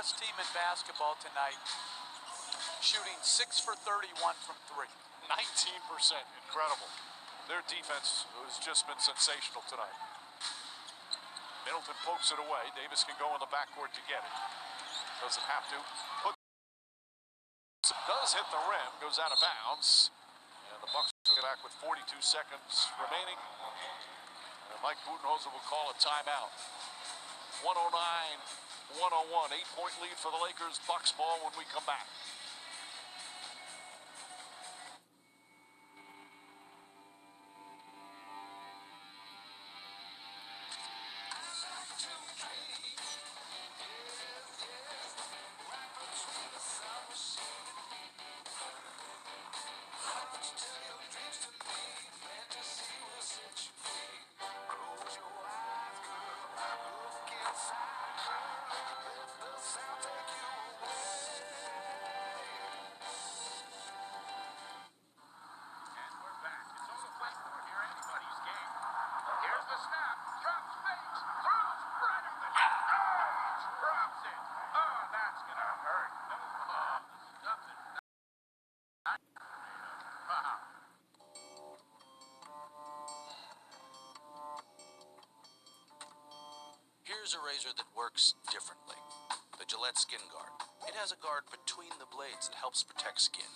best team in basketball tonight, shooting 6 for 31 from 3. 19%. Incredible. Their defense has just been sensational tonight. Middleton pokes it away. Davis can go in the backcourt to get it. Doesn't have to. Does hit the rim, goes out of bounds. And the Bucks will get back with 42 seconds remaining. And Mike Budenholzer will call a timeout. 109-101. 8-point lead for the Lakers. Bucks ball when we come back. Here's a razor that works differently. The Gillette Skin Guard. It has a guard between the blades that helps protect skin.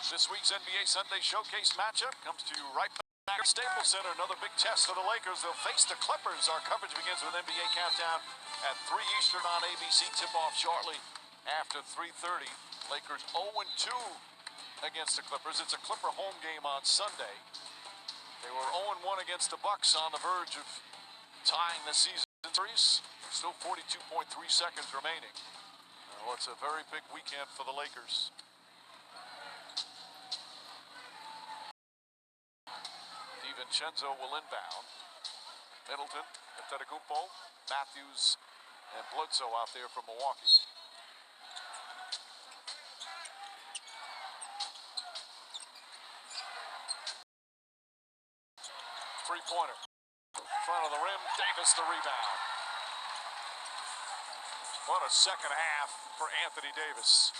This week's NBA Sunday Showcase matchup comes to you right back at Staples Center. Another big test for the Lakers. They'll face the Clippers. Our coverage begins with NBA Countdown at 3 Eastern on ABC. Tip-off shortly after 3:30. Lakers 0-2 against the Clippers. It's a Clipper home game on Sunday. They were 0-1 against the Bucks, on the verge of tying the season series. Still 42.3 seconds remaining. Well, it's a very big weekend for the Lakers. DiVincenzo will inbound. Middleton, Antetokounmpo, Matthews, and Bledsoe out there from Milwaukee. Three-pointer. In front of the rim, Davis the rebound. What a second half for Anthony Davis.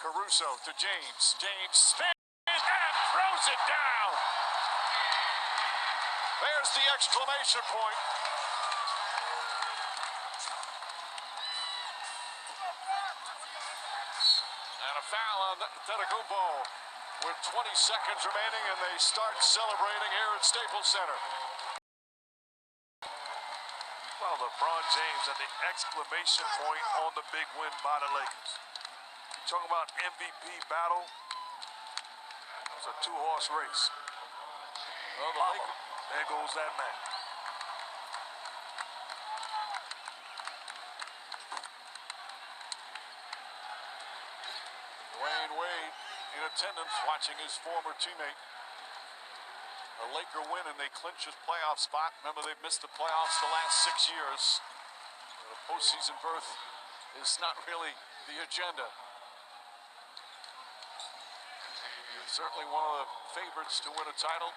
Caruso to James. James spins and throws it down. There's the exclamation point. And a foul on Antetokounmpo with 20 seconds remaining, and they start celebrating here at Staples Center. Well, LeBron James at the exclamation point on the big win by the Lakers. You talking about MVP battle? It's a two-horse race. Well, the Lakers. There goes that man. Dwayne Wade in attendance watching his former teammate. A Laker win and they clinch his playoff spot. Remember, they've missed the playoffs the last 6 years. The postseason berth is not really the agenda. Certainly one of the favorites to win a title.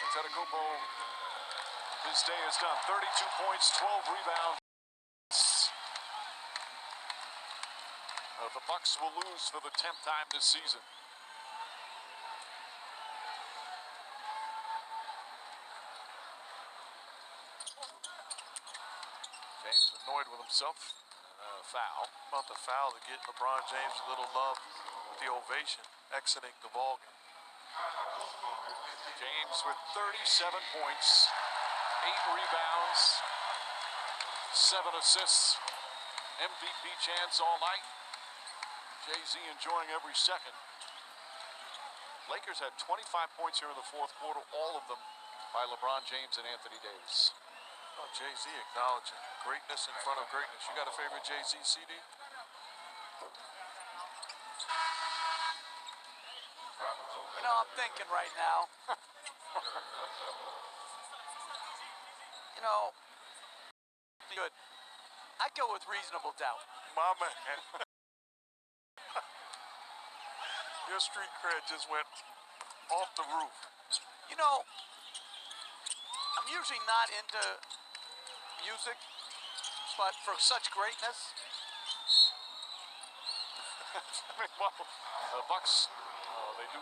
Antetokounmpo, his day is done. 32 points, 12 rebounds. The Bucks will lose for the 10th time this season. James annoyed with himself. Foul. About the foul to get LeBron James a little love with the ovation exiting the ball game. James with 37 points, 8 rebounds, 7 assists. MVP chance all night. Jay-Z enjoying every second. Lakers had 25 points here in the fourth quarter, all of them by LeBron James and Anthony Davis. Oh, Jay-Z acknowledging greatness in front of greatness. You got a favorite Jay-Z CD? You know, I'm thinking right now. You know, good. I'd go with Reasonable Doubt. My man. Your street cred just went off the roof. You know, I'm usually not into music, but for such greatness, Well, the Bucks, they do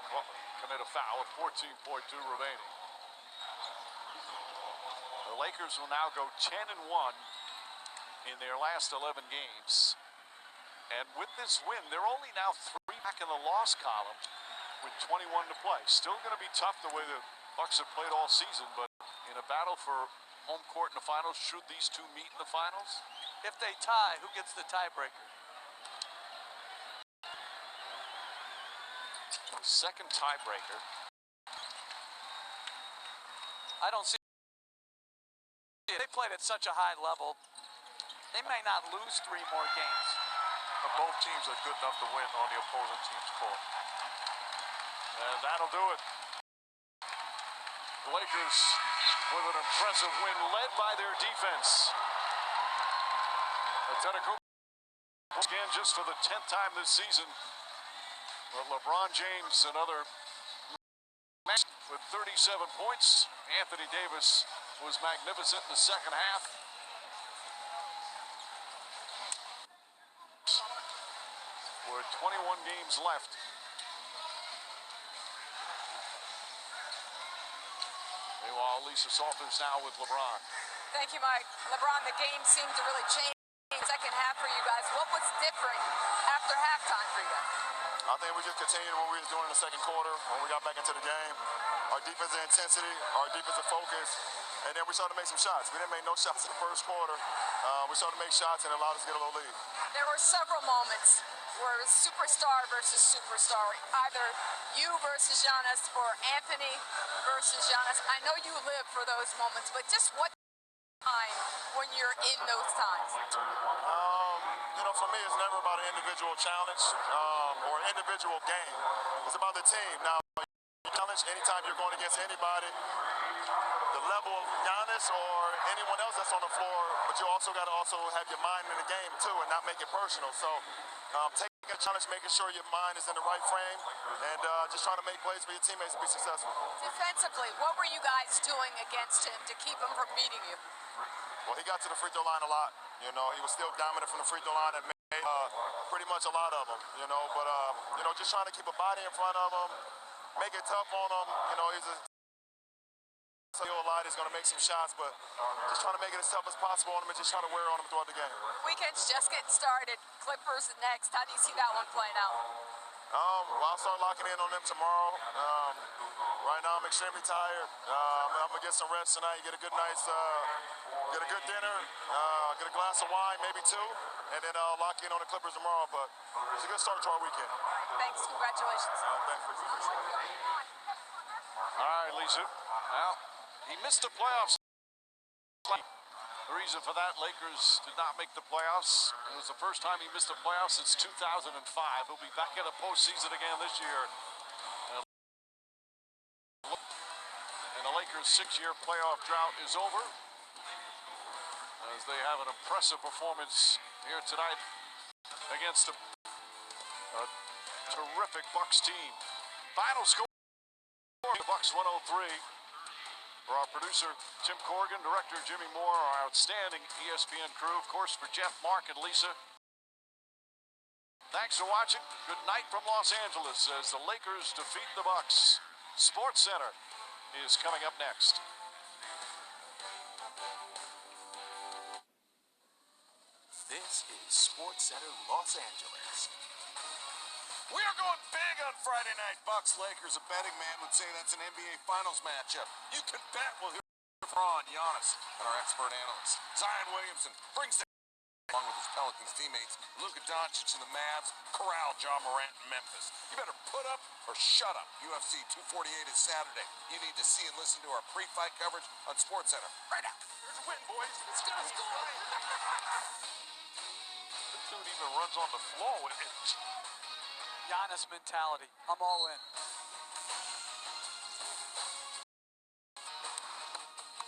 commit a foul with 14.2 remaining. The Lakers will now go 10-1 in their last 11 games. And with this win, they're only now 3 back in the loss column with 21 to play. Still going to be tough the way the Bucks have played all season, but in a battle for home court in the finals, should these two meet in the finals? if they tie, who gets the tiebreaker? Second tiebreaker. I don't see. They played at such a high level. They may not lose 3 more games. But both teams are good enough to win on the opposing team's court. And that'll do it. The Lakers with an impressive win led by their defense. Antetokounmpo again just for the 10th time this season. But LeBron James, another match with 37 points. Anthony Davis was magnificent in the second half. With 21 games left. Meanwhile, Lisa Salters now with LeBron. Thank you, Mike. LeBron, the game seemed to really change in the second half for you guys. What was different after halftime for you? I think we just continued what we was doing in the second quarter when we got back into the game. Our defensive intensity, our defensive focus, and then we started to make some shots. We didn't make no shots in the first quarter. We started to make shots and it allowed us to get a little lead. There were several moments where it was superstar versus superstar, either you versus Giannis or Anthony versus Giannis. I know you live for those moments, but just what time when you're in those times? For me, it's never about an individual challenge or an individual game. It's about the team. Now, challenge anytime you're going against anybody, the level of Giannis or anyone else that's on the floor, but you also got to have your mind in the game too and not make it personal. So taking a challenge, making sure your mind is in the right frame, and just trying to make plays for your teammates to be successful. Defensively, what were you guys doing against him to keep him from beating you? Well, he got to the free throw line a lot. He was still dominant from the free throw line and made pretty much a lot of them. But just trying to keep a body in front of him, make it tough on him. He's a lot. He's going to make some shots, but just trying to make it as tough as possible on him and just trying to wear on him throughout the game. Weekend's just getting started. Clippers next. How do you see that one playing out? I'll start locking in on them tomorrow. Right now, I'm extremely tired. I'm gonna get some rest tonight. Get a good night's, get a good dinner, get a glass of wine, maybe 2, and then I'll lock in on the Clippers tomorrow. But it's a good start to our weekend. Thanks. Congratulations. Thanks. All right, Lisa. Well, he missed the playoffs. The reason for that, Lakers did not make the playoffs. It was the first time he missed the playoffs since 2005. He'll be back in the postseason again this year. And the Lakers' 6-year playoff drought is over as they have an impressive performance here tonight against a terrific Bucks team. Final score, the Bucks 103. For our producer, Tim Corrigan, director Jimmy Moore, our outstanding ESPN crew, of course, for Jeff, Mark, and Lisa. Thanks for watching. Good night from Los Angeles as the Lakers defeat the Bucks. Sports Center is coming up next. This is Sports Center Los Angeles. We are going big on Friday night. Bucks Lakers. A betting man would say that's an NBA Finals matchup. You can bet we'll hear from Ron, Giannis, and our expert analyst. Zion Williamson brings the along with his Pelicans teammates, Luka Doncic and the Mavs, corral Ja Morant in Memphis. You better put up or shut up. UFC 248 is Saturday. You need to see and listen to our pre-fight coverage on SportsCenter right now. Here's a win, boys. Let's go. This dude even runs on the floor with it. Giannis mentality. I'm all in.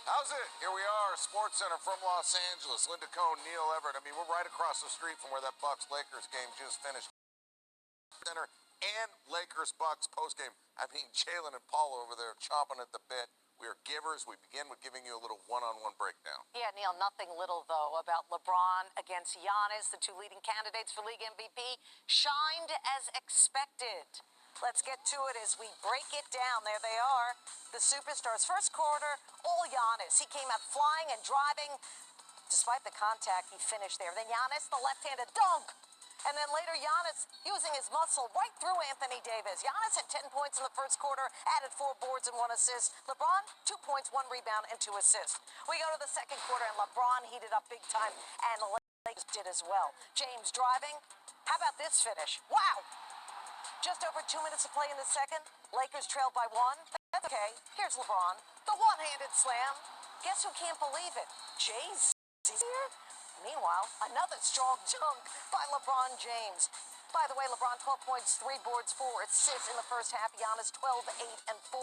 How's it? Here we are, SportsCenter from Los Angeles. Linda Cohn, Neil Everett. I mean, we're right across the street from where that Bucks-Lakers game just finished. Center and Lakers-Bucks postgame. I mean, Jalen and Paul over there chomping at the bit, We are givers. We begin with giving you a little one-on-one breakdown. Yeah, Neil, nothing little, though, about LeBron against Giannis. The two leading candidates for league MVP shined as expected. Let's get to it as we break it down. There they are, the superstars. First quarter, all Giannis. He came out flying and driving. Despite the contact, he finished there. Then Giannis, the left-handed dunk. And then later, Giannis using his muscle right through Anthony Davis. Giannis had 10 points in the first quarter, added 4 boards and 1 assist. LeBron, 2 points, 1 rebound, and 2 assists. We go to the second quarter, and LeBron heated up big time, and the Lakers did as well. James driving. How about this finish? Wow! Just over 2 minutes to play in the second. Lakers trailed by 1. That's okay. Here's LeBron. The one-handed slam. Guess who can't believe it? Jay-Z here? Meanwhile, another strong dunk by LeBron James. By the way, LeBron 12 points, 3 boards, 4 assists in the first half. Giannis 12, 8, and 4.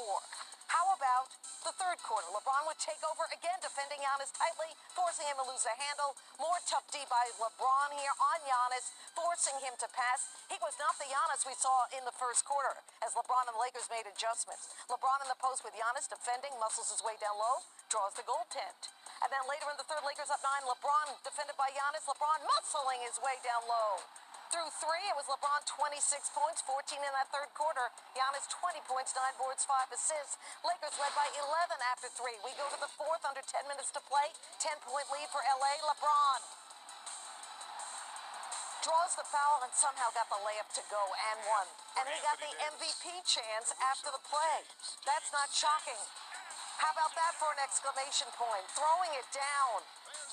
How about the third quarter? LeBron would take over again, defending Giannis tightly, forcing him to lose the handle. More tough D by LeBron here on Giannis, forcing him to pass. He was not the Giannis we saw in the first quarter, as LeBron and the Lakers made adjustments. LeBron in the post with Giannis defending, muscles his way down low, draws the goaltend. And then later in the third, Lakers up 9. LeBron defended by Giannis. LeBron muscling his way down low. Through 3, it was LeBron 26 points, 14 in that third quarter. Giannis 20 points, 9 boards, 5 assists. Lakers led by 11 after 3. We go to the fourth, under 10 minutes to play. 10-point lead for LA. LeBron draws the foul and somehow got the layup to go and won. And he got the MVP chance after the play. That's not shocking. How about that for an exclamation point? Throwing it down.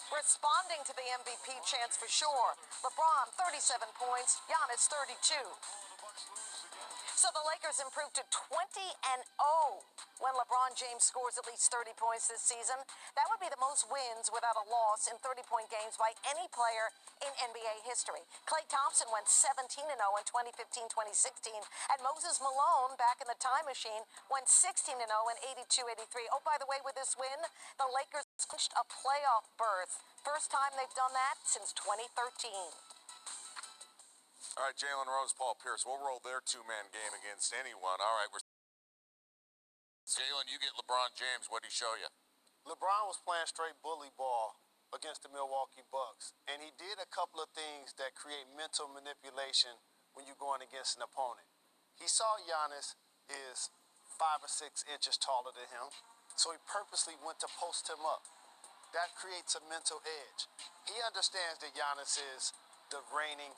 Responding to the MVP chance for sure. LeBron, 37 points. Giannis, 32. So the Lakers improved to 20-0 when LeBron James scores at least 30 points this season. That would be the most wins without a loss in 30-point games by any player in NBA history. Klay Thompson went 17-0 in 2015-2016, and Moses Malone, back in the time machine, went 16-0 in 82-83. Oh, by the way, with this win, the Lakers clinched a playoff berth. First time they've done that since 2013. All right, Jalen Rose, Paul Pierce. We'll roll their two-man game against anyone. All right, Jalen, you get LeBron James. What'd he show you? LeBron was playing straight bully ball against the Milwaukee Bucks, and he did a couple of things that create mental manipulation when you're going against an opponent. He saw Giannis is 5 or 6 inches taller than him, so he purposely went to post him up. That creates a mental edge. He understands that Giannis is the reigning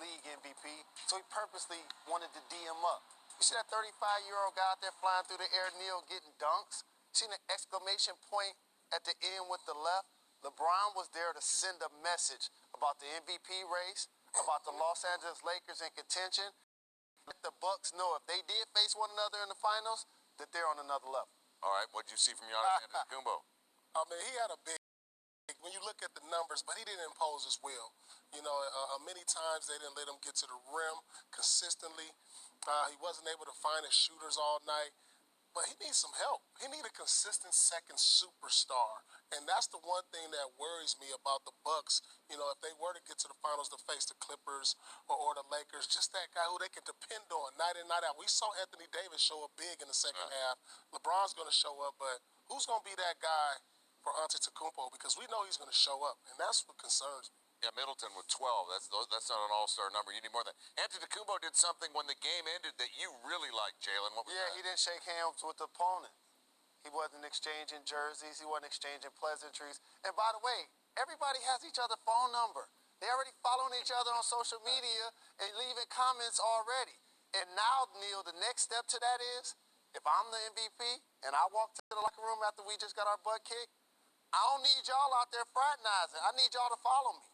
league MVP, so he purposely wanted to D him up. You see that 35-year-old guy out there flying through the air, Neil, getting dunks? You see the exclamation point at the end with the left? LeBron was there to send a message about the MVP race, about the Los Angeles Lakers in contention. Let the Bucks know if they did face one another in the finals, that they're on another level. All right, what'd you see from Giannis Antetokounmpo? I mean, he had a big, when you look at the numbers, but he didn't impose his will. You know, many times they didn't let him get to the rim consistently. He wasn't able to find his shooters all night. But he needs some help. He needs a consistent second superstar. And that's the one thing that worries me about the Bucks. You know, if they were to get to the finals to face the Clippers or the Lakers, just that guy who they can depend on night in, night out. We saw Anthony Davis show up big in the second half. LeBron's going to show up, but who's going to be that guy for Antetokounmpo? Because we know he's going to show up, and that's what concerns me. Yeah, Middleton with 12. That's not an all-star number. You need more than that. Antetokounmpo did something when the game ended that you really liked, Jalen. What was that? He didn't shake hands with the opponent. He wasn't exchanging jerseys. He wasn't exchanging pleasantries. And by the way, everybody has each other's phone number. They already following each other on social media and leaving comments already. And now, Neil, the next step to that is, if I'm the MVP and I walk to the locker room after we just got our butt kicked, I don't need y'all out there fraternizing. I need y'all to follow me.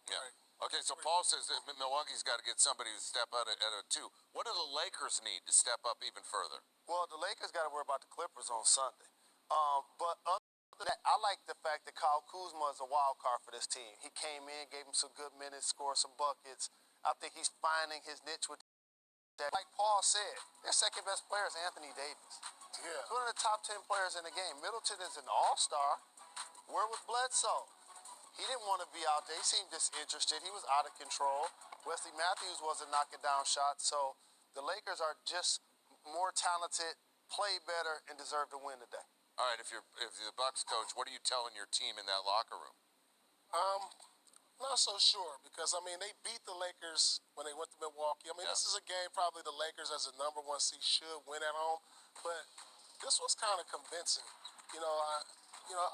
Yeah. Okay, so Paul says that Milwaukee's got to get somebody to step out at a 2. What do the Lakers need to step up even further? Well, the Lakers got to worry about the Clippers on Sunday. But other than that, I like the fact that Kyle Kuzma is a wild card for this team. He came in, gave him some good minutes, scored some buckets. I think he's finding his niche with that. Like Paul said, their second best player is Anthony Davis. Yeah. He's one of the top 10 players in the game. Middleton is an all-star. Where was Bledsoe? He didn't want to be out there. He seemed disinterested. He was out of control. Wesley Matthews wasn't knocking down shots. So the Lakers are just more talented, play better, and deserve to win today. All right, if you're the Bucks coach, what are you telling your team in that locker room? Not so sure because, I mean, they beat the Lakers when they went to Milwaukee. I mean, This is a game probably the Lakers as a number 1 seed should win at home, but this was kind of convincing.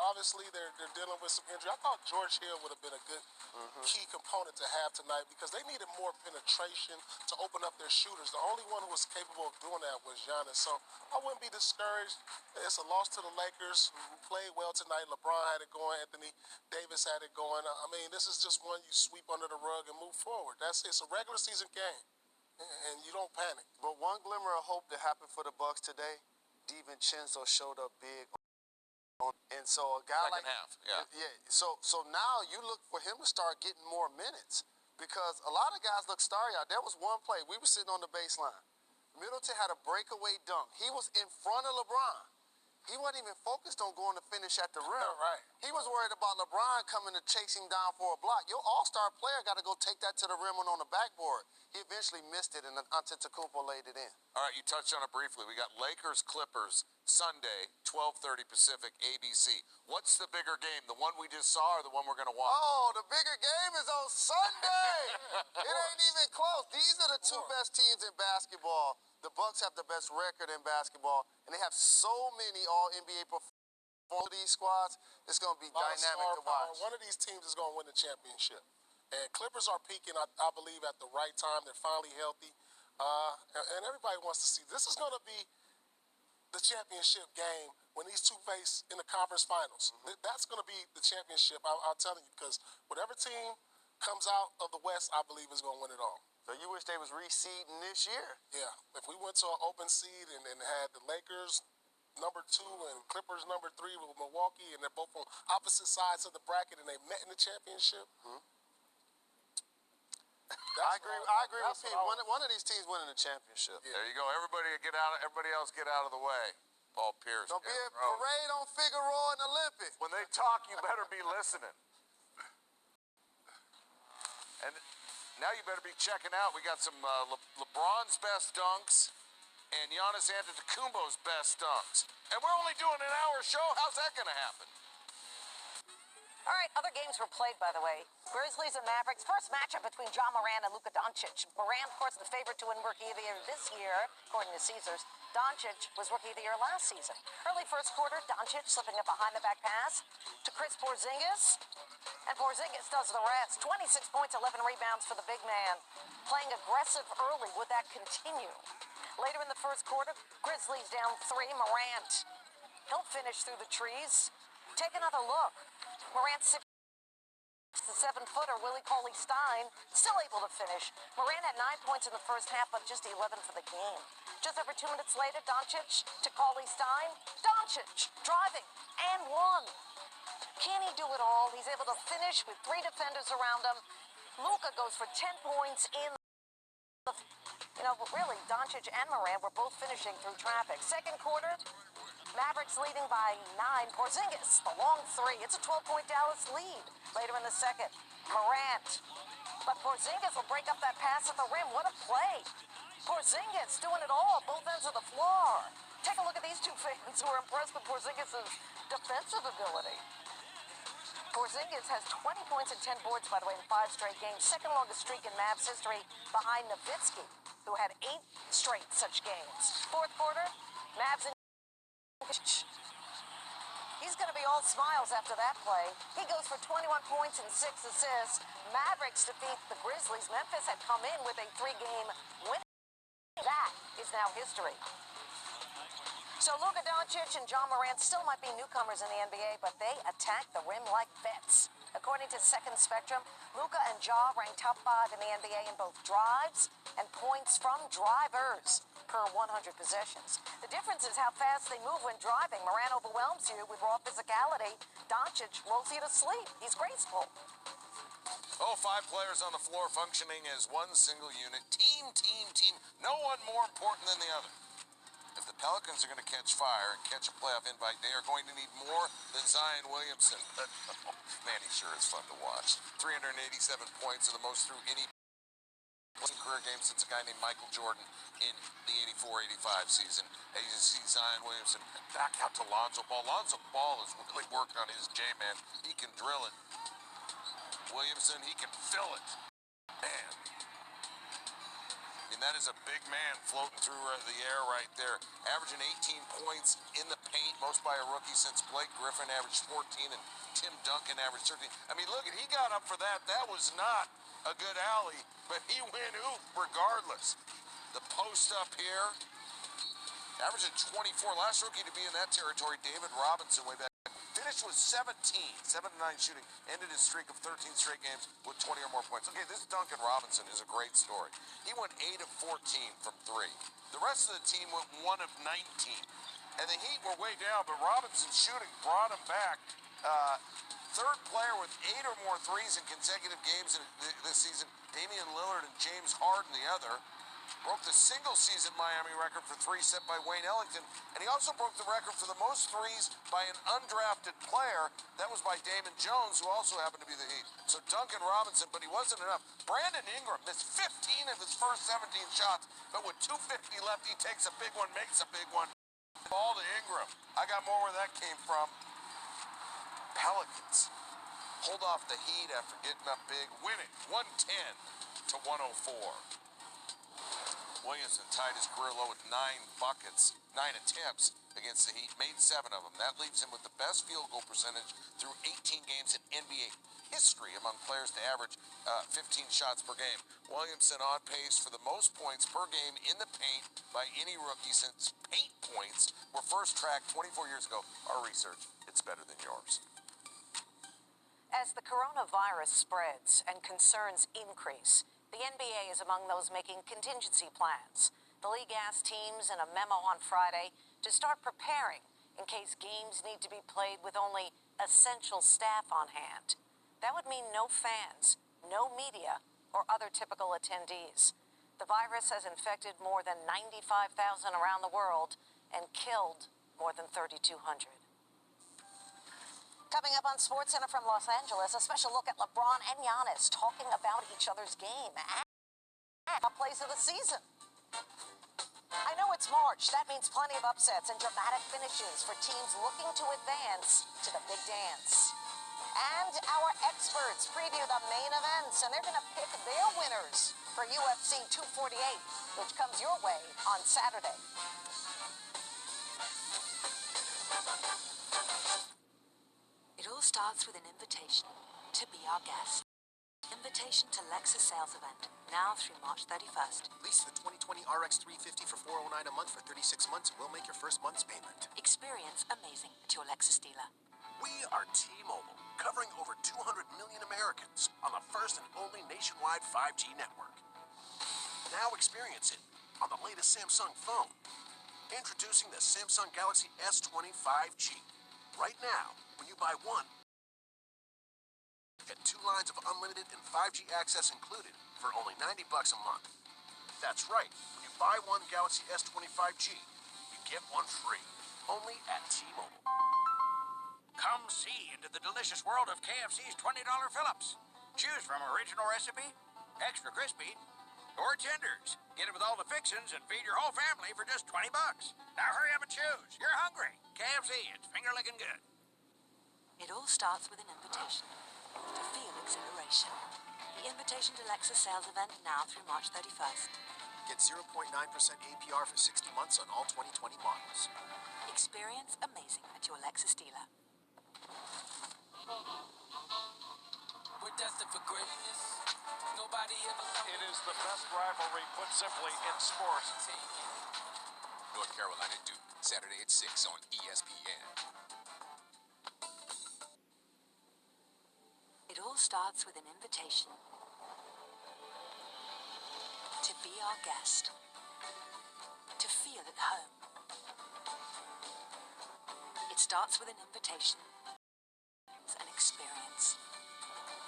Obviously they're dealing with some injury. I thought George Hill would have been a good key component to have tonight because they needed more penetration to open up their shooters. The only one who was capable of doing that was Giannis. So I wouldn't be discouraged. It's a loss to the Lakers, who played well tonight. LeBron had it going. Anthony Davis had it going. I mean, this is just one you sweep under the rug and move forward. That's it. It's a regular season game, and you don't panic. But one glimmer of hope that happened for the Bucks today, DiVincenzo showed up big. And so a guy Second half, yeah. So now you look for him to start getting more minutes because a lot of guys look starry out. There was one play. We were sitting on the baseline. Middleton had a breakaway dunk. He was in front of LeBron. He wasn't even focused on going to finish at the rim. Right. He was worried about LeBron coming to chase him down for a block. Your all-star player got to go take that to the rim and on the backboard. He eventually missed it, and Antetokounmpo laid it in. All right, you touched on it briefly. We got Lakers-Clippers Sunday, 12:30 Pacific, ABC. What's the bigger game, the one we just saw or the one we're going to watch? Oh, the bigger game is on Sunday. It ain't even close. These are the two best teams in basketball. The Bucks have the best record in basketball, and they have so many All-NBA performers. These squads, it's going to be dynamic to watch. One of these teams is going to win the championship. And Clippers are peaking, I believe, at the right time. They're finally healthy. And everybody wants to see. This is going to be the championship game when these two face in the conference finals. That's going to be the championship, I'll tell you, because whatever team comes out of the West, I believe is going to win it all. So you wish they was reseeding this year? Yeah. If we went to an open seed and had the Lakers number 2 and Clippers number 3 with Milwaukee, and they're both on opposite sides of the bracket, and they met in the championship. I agree with Pete. One of these teams winning the championship. Yeah. There you go. Everybody else get out of the way. Paul Pierce. Don't be a parade on Figueroa and Olympic. When they talk, you better be listening. And now you better be checking out. We got some LeBron's best dunks and Giannis Antetokounmpo's best dunks. And we're only doing an hour show. How's that going to happen? All right, other games were played, by the way. Grizzlies and Mavericks. First matchup between John Moran and Luka Doncic. Moran, of course, the favorite to win Rookie of the Year this year, according to Caesars. Doncic was Rookie of the Year last season. Early first quarter, Doncic slipping a behind-the-back pass to Chris Porzingis. And Porzingis does the rest. 26 points, 11 rebounds for the big man. Playing aggressive early. Would that continue? Later in the first quarter, Grizzlies down 3. Morant. He'll finish through the trees. Take another look. Morant 6 the 7-footer, Willie Cauley-Stein, still able to finish. Morant had 9 points in the first half, but just 11 for the game. Just over 2 minutes later, Doncic to Cauley-Stein. Doncic driving and 1. Can he do it all? He's able to finish with 3 defenders around him. Luka goes for 10 points in the... really, Doncic and Morant were both finishing through traffic. Second quarter, Mavericks leading by 9. Porzingis, the long 3. It's a 12-point Dallas lead. Later in the second, Morant. But Porzingis will break up that pass at the rim. What a play. Porzingis doing it all, both ends of the floor. Take a look at these two fans who are impressed with Porzingis' defensive ability. Porzingis has 20 points and 10 boards, by the way, in 5 straight games. Second longest streak in Mavs history behind Nowitzki, who had 8 straight such games. Fourth quarter, Mavs in... He's going to be all smiles after that play. He goes for 21 points and 6 assists. Mavericks defeat the Grizzlies. Memphis had come in with a 3-game win. That is now history. So Luka Doncic and John Morant still might be newcomers in the NBA, but they attack the rim like vets. According to Second Spectrum, Luka and Ja rank top 5 in the NBA in both drives and points from drivers per 100 possessions. The difference is how fast they move when driving. Morant overwhelms you with raw physicality. Doncic rolls you to sleep. He's graceful. 5 players on the floor functioning as one single unit. Team. No one more important than the other. If the Pelicans are going to catch fire and catch a playoff invite, they are going to need more than Zion Williamson. Man, he sure is fun to watch. 387 points are the most through any career game since a guy named Michael Jordan in the 84-85 season. And you see Zion Williamson back out to Lonzo Ball. Lonzo Ball has really worked on his game, man. He can drill it. Williamson, he can fill it. Man. I mean, that is a big man floating through the air right there. Averaging 18 points in the paint, most by a rookie since Blake Griffin averaged 14 and Tim Duncan averaged 13. I mean, look, he got up for that. That was not a good alley, but he went oop regardless. The post up here, averaging 24. Last rookie to be in that territory, David Robinson, way back. Finished with 17, 7-9 shooting. Ended his streak of 13 straight games with 20 or more points. Okay, this Duncan Robinson is a great story. He went 8 of 14 from 3. The rest of the team went 1 of 19. And the Heat were way down, but Robinson's shooting brought him back. Third player with 8 or more threes in consecutive games this season. Damian Lillard and James Harden, the other. Broke the single-season Miami record for 3 set by Wayne Ellington. And he also broke the record for the most threes by an undrafted player. That was by Damon Jones, who also happened to be the Heat. So Duncan Robinson, but he wasn't enough. Brandon Ingram missed 15 of his first 17 shots, but with 2:50 left, he takes a big one, makes a big one. Ball to Ingram. I got more where that came from. Pelicans hold off the Heat after getting up big, winning 110-104. Williamson tied his career low with 9 buckets, 9 attempts against the Heat, made 7 of them. That leaves him with the best field goal percentage through 18 games in NBA history among players to average 15 shots per game. Williamson on pace for the most points per game in the paint by any rookie since paint points were first tracked 24 years ago. Our research, it's better than yours. As the coronavirus spreads and concerns increase, the NBA is among those making contingency plans. The league asked teams in a memo on Friday to start preparing in case games need to be played with only essential staff on hand. That would mean no fans, no media, or other typical attendees. The virus has infected more than 95,000 around the world and killed more than 3,200. Coming up on SportsCenter from Los Angeles, a special look at LeBron and Giannis talking about each other's game and plays of the season. I know it's March. That means plenty of upsets and dramatic finishes for teams looking to advance to the big dance. And our experts preview the main events, and they're going to pick their winners for UFC 248, which comes your way on Saturday. It all starts with an invitation to be our guest. Invitation to Lexus sales event, now through March 31st. Lease the 2020 RX 350 for $409 a month for 36 months, and we'll make your first month's payment. Experience amazing at your Lexus dealer. We are T-Mobile, covering over 200 million Americans on the first and only nationwide 5G network. Now experience it on the latest Samsung phone. Introducing the Samsung Galaxy S20 5G. Right now, when you buy one, get 2 lines of unlimited and 5G access included for only $90 a month. That's right. When you buy one Galaxy S20 5G, you get one free. Only at T-Mobile. Come see into the delicious world of KFC's $20 fill-ups. Choose from original recipe, extra crispy, or tenders. Get it with all the fixins and feed your whole family for just $20. Now hurry up and choose. You're hungry. KFC, it's finger-licking good. It all starts with an invitation to feel exhilaration. The Invitation to Lexus sales event now through March 31st. Get 0.9% APR for 60 months on all 2020 models. Experience amazing at your Lexus dealer. We're destined for greatness. Nobody ever thought It is the best rivalry, put simply, in sports. North Carolina Duke, Saturday at 6 on ESPN. It all starts with an invitation to be our guest, to feel at home. It starts with an invitation, an experience.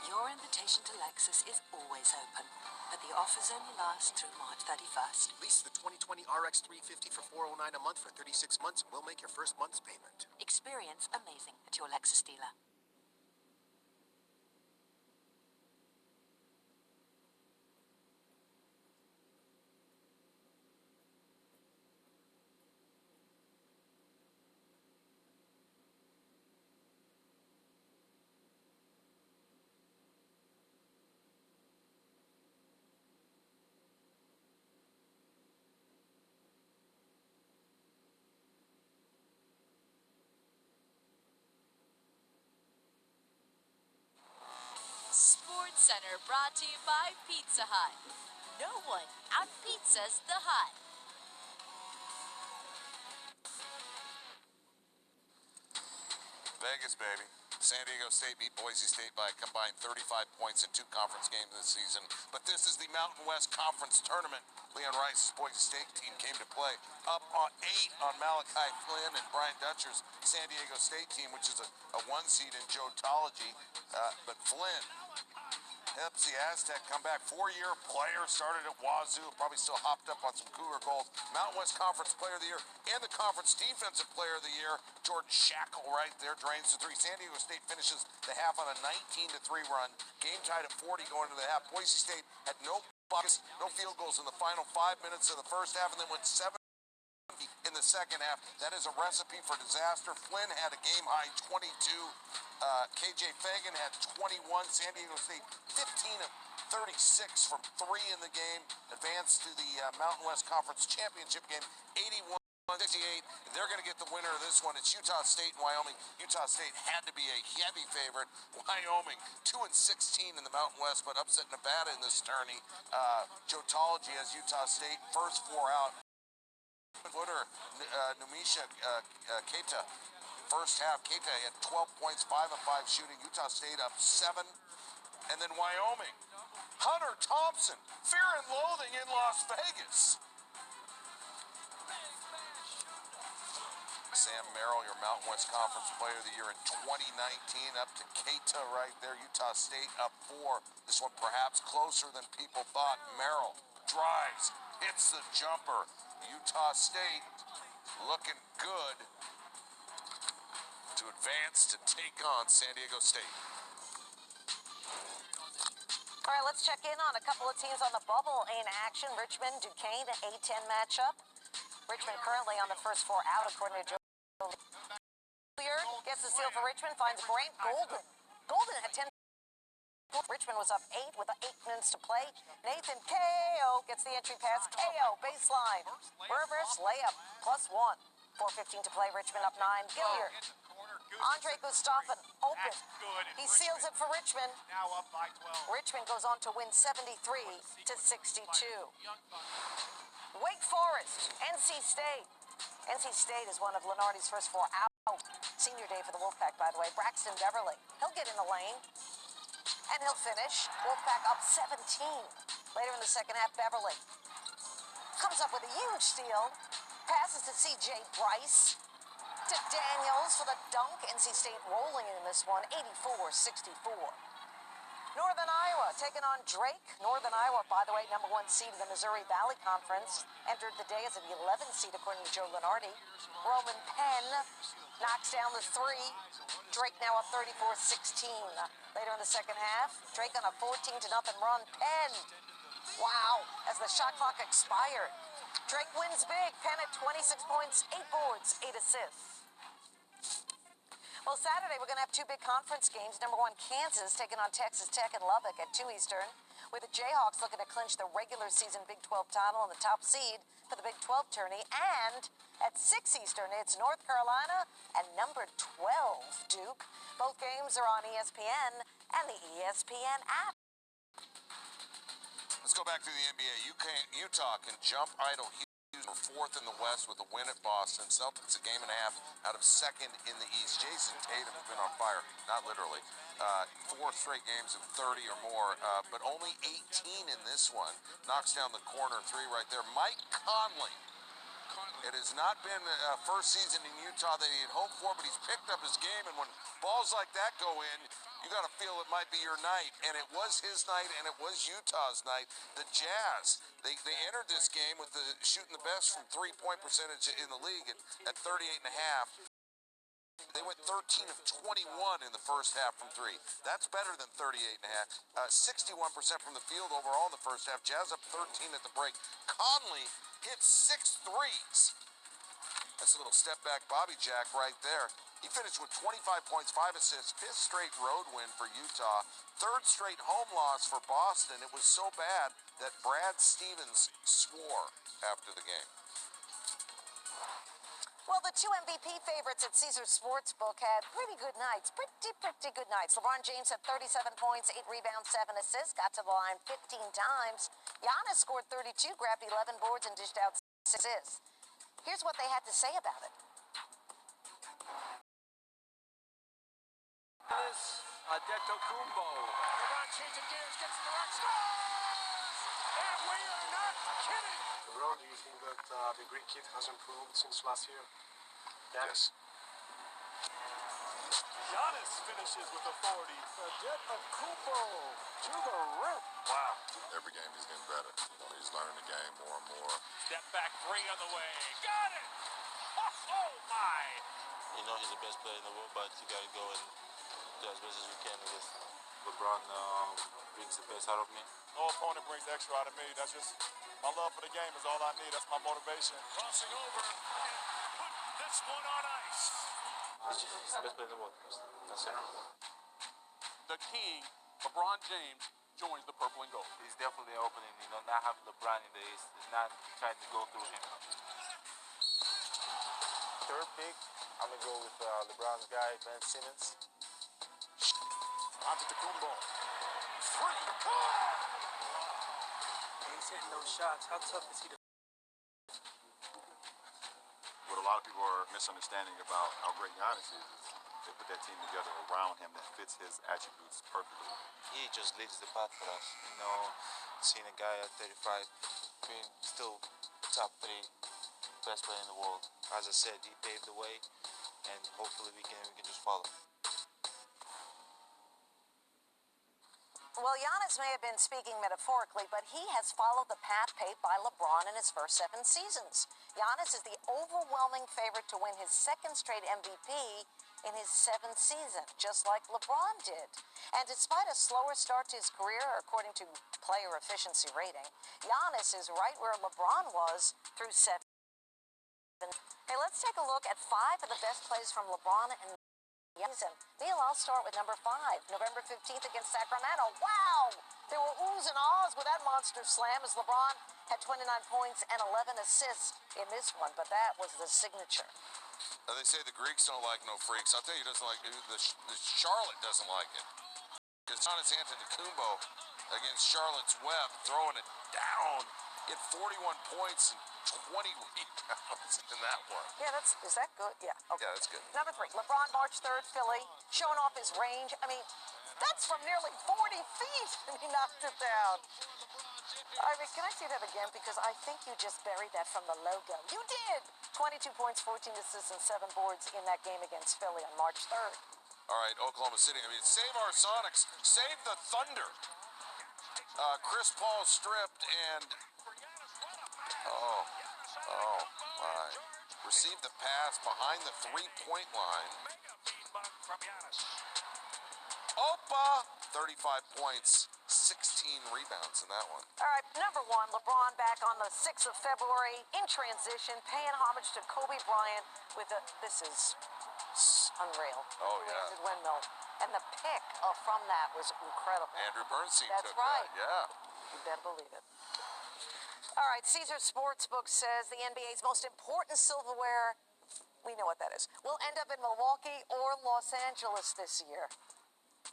Your invitation to Lexus is always open, but the offers only last through March 31st. Lease the 2020 RX 350 for $409 a month for 36 months, and we'll make your first month's payment. Experience amazing at your Lexus dealer. Sports Center brought to you by Pizza Hut. No one out-pizzas the Hut. Vegas, baby. San Diego State beat Boise State by a combined 35 points in 2 conference games this season. But this is the Mountain West Conference Tournament. Leon Rice's Boise State team came to play up on 8 on Malachi Flynn and Brian Dutcher's San Diego State team, which is a 1 seed in Jotology. But Flynn helps the Aztec come back. 4-year player, started at Wazoo, probably still hopped up on some Cougar gold. Mountain West Conference Player of the Year and the Conference Defensive Player of the Year. Jordan Shackle right there drains the 3. San Diego State finishes the half on a 19-3 run. Game tied at 40 going into the half. Boise State had no buckets, no field goals in the final 5 minutes of the first half, and then went 7 in the second half. That is a recipe for disaster. Flynn had a game-high 22. KJ Fagan had 21. San Diego State 15 of 36 from 3 in the game. Advanced to the Mountain West Conference Championship game, 81-68. They're going to get the winner of this one. It's Utah State and Wyoming. Utah State had to be a heavy favorite. Wyoming 2-16 in the Mountain West, but upset Nevada in this tourney. Jotology has Utah State first 4 out. Footer, Numisha Keita. First half, Keita had 12 points, 5 of 5 shooting. Utah State up 7. And then Wyoming. Hunter Thompson, fear and loathing in Las Vegas. Sam Merrill, your Mountain West Conference Player of the Year in 2019, up to Keita right there. Utah State up 4. This one perhaps closer than people thought. Merrill drives, hits the jumper. Utah State looking good to advance to take on San Diego State. All right, let's check in on a couple of teams on the bubble in action. Richmond, Duquesne, A-10 matchup. Richmond currently on the first 4 out, according to Joe. Hilliard gets the steal for Richmond, finds Grant Golden. Golden had 10. Richmond was up 8 with 8 minutes to play. Nathan Ko gets the entry pass. Ko baseline. Reverse layup +1. 4:15 to play. Richmond up 9. Gilliard. Andre Gustafson open. He seals it for Richmond. Now up by 12. Richmond goes on to win 73-62. Wake Forest, NC State. NC State is one of Lenardi's first 4 out. Senior day for the Wolfpack, by the way. Braxton Beverly. He'll get in the lane. And he'll finish. Wolfpack up 17. Later in the second half, Beverly comes up with a huge steal. Passes to C.J. Bryce. To Daniels for the dunk. NC State rolling in this one, 84-64. Northern Iowa taking on Drake. Northern Iowa, by the way, number 1 seed in the Missouri Valley Conference. Entered the day as an 11th seed, according to Joe Lenardi. Roman Penn knocks down the 3. Drake now up 34-16. Later in the second half, Drake on a 14-0 run. Penn, wow, as the shot clock expired. Drake wins big. Penn at 26 points, 8 boards, 8 assists. Well, Saturday, we're going to have 2 big conference games. Number 1, Kansas taking on Texas Tech and Lubbock at 2 Eastern, with the Jayhawks looking to clinch the regular season Big 12 title and the top seed for the Big 12 tourney. And at 6 Eastern, it's North Carolina and number 12, Duke. Both games are on ESPN and the ESPN app. Let's go back to the NBA. Utah can jump idle Houston for 4th in the West with a win at Boston. Celtics a game and a half out of 2nd in the East. Jason Tatum has been on fire, not literally. 4 straight games of 30 or more, but only 18 in this one. Knocks down the corner 3 right there. Mike Conley. It has not been a first season in Utah that he had hoped for, but he's picked up his game, and when balls like that go in, you got to feel it might be your night, and it was his night, and it was Utah's night. The Jazz, they entered this game with shooting the best from 3-point percentage in the league at 38.5. They went 13 of 21 in the first half from 3. That's better than 38.5. 61% from the field overall in the first half. Jazz up 13 at the break. Conley hit 6 threes. That's a little step back Bobby Jack right there. He finished with 25 points, 5 assists, 5th straight road win for Utah, 3rd straight home loss for Boston. It was so bad that Brad Stevens swore after the game. Well, the two MVP favorites at Caesars Sportsbook had pretty good nights. Pretty good nights. LeBron James had 37 points, 8 rebounds, 7 assists, got to the line 15 times. Giannis scored 32, grabbed 11 boards, and dished out 6 assists. Here's what they had to say about it. Adetokounmpo. LeBron changing gears, gets in the right scores! And we are not kidding! LeBron, do you think that the Greek kid has improved since last year? Yes. Giannis finishes with authority. Adetokounmpo to the rim. Wow. Every game he's getting better. He's learning the game more and more. Step back three on the way. Got it! Oh my! You know he's the best player in the world, but you gotta go and do as best as you can with LeBron. Brings the best out of me. No opponent brings extra out of me. That's just my love for the game is all I need. That's my motivation. Crossing over and put this one on ice. He's the best player in the world. That's it. The king, LeBron James, joins the purple and gold. He's definitely opening. Not having LeBron in the East, not trying to go through him. Third pick, I'm gonna go with LeBron's guy, Ben Simmons. Antetokounmpo. Three. He's hitting those shots. How tough is he to... What a lot of people are misunderstanding about how great Giannis is they put that team together around him that fits his attributes perfectly. He just leads the path for us. Seeing a guy at 35 being still top 3 best player in the world. As I said, he paved the way, and hopefully we can just follow. Well, Giannis may have been speaking metaphorically, but he has followed the path paved by LeBron in his first 7 seasons. Giannis is the overwhelming favorite to win his second straight MVP in his 7th season, just like LeBron did. And despite a slower start to his career, according to player efficiency rating, Giannis is right where LeBron was through 7. Hey, let's take a look at 5 of the best plays from LeBron and season. Neil, I'll start with number 5, November 15th against Sacramento. Wow! There were oohs and ahs with that monster slam as LeBron had 29 points and 11 assists in this one, but that was the signature. Now they say the Greeks don't like no freaks. I'll tell you, doesn't like the Charlotte doesn't like it. Because Giannis Antetokounmpo against Charlotte's Web, throwing it down, he had 41 points and 20 rebounds in that one. Yeah, is that good? Yeah. Okay. Yeah, that's good. Number 3, LeBron, March 3rd, Philly, showing off his range. I mean, that's from nearly 40 feet, and he knocked it down. I mean, can I see that again? Because I think you just buried that from the logo. You did! 22 points, 14 assists, and 7 boards in that game against Philly on March 3rd. All right, Oklahoma City. I mean, save our Sonics. Save the Thunder. Chris Paul stripped and... Oh, my. Received the pass behind the 3-point line. Opa! 35 points, 16 rebounds in that one. All right, number 1, LeBron back on the 6th of February in transition, paying homage to Kobe Bryant with a... This is unreal. Oh, yeah. Windmill. And the pick from that was incredible. Andrew Bernstein That's took right. that, yeah. You better believe it. All right, Caesars Sportsbook says the NBA's most important silverware, we know what that is, will end up in Milwaukee or Los Angeles this year.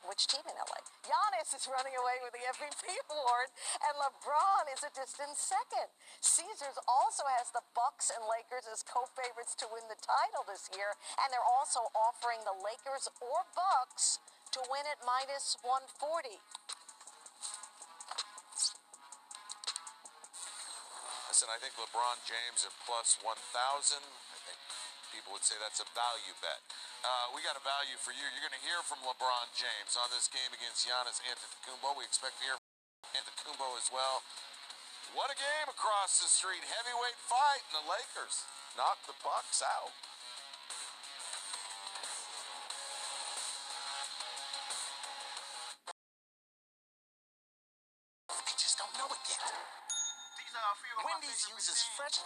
Which team in LA? Giannis is running away with the MVP award, and LeBron is a distant second. Caesars also has the Bucks and Lakers as co-favorites to win the title this year, and they're also offering the Lakers or Bucks to win at -140. Listen, I think LeBron James at +1,000. I think people would say that's a value bet. We got a value for you. You're going to hear from LeBron James on this game against Giannis Antetokounmpo. We expect to hear from Antetokounmpo as well. What a game across the street. Heavyweight fight, and the Lakers knock the Bucks out. We just don't know it yet. Wendy's uses fresh